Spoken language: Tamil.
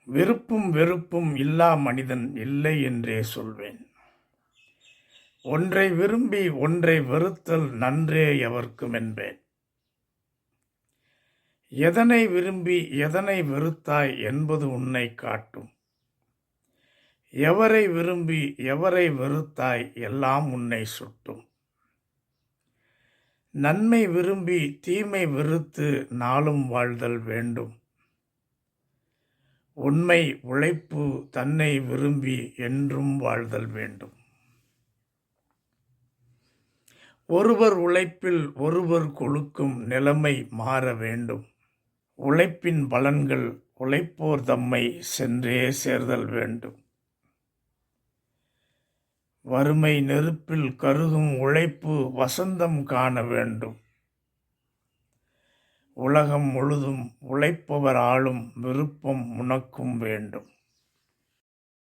விருப்பும் வெறுப்பும் இல்லா மனிதன் இல்லை என்றே சொல்வேன். ஒன்றை விரும்பி ஒன்றை வெறுத்தல் நன்றே எவர்க்கும் என்பேன். எதனை விரும்பி எதனை வெறுத்தாய் என்பது உன்னை காட்டும். எவரை விரும்பி எவரை வெறுத்தாய் எல்லாம் உன்னை சுட்டும். நன்மை விரும்பி தீமை வெறுத்து நாளும் வாழ்தல் வேண்டும். உண்மை உழைப்பு தன்னை விரும்பி என்றும் வாழ்தல் வேண்டும். ஒருவர் உழைப்பில் ஒருவர் கொழுக்கும் நிலைமை மாற வேண்டும். உழைப்பின் பலன்கள் உழைப்போர் தம்மை சென்றே சேர்தல் வேண்டும். வறுமை நெருப்பில் கருகும் உழைப்பு வசந்தம் காண வேண்டும். உலகம் முழுதும் உழைப்பவர் ஆளும் விருப்பம் உனக்கும் வேண்டும்.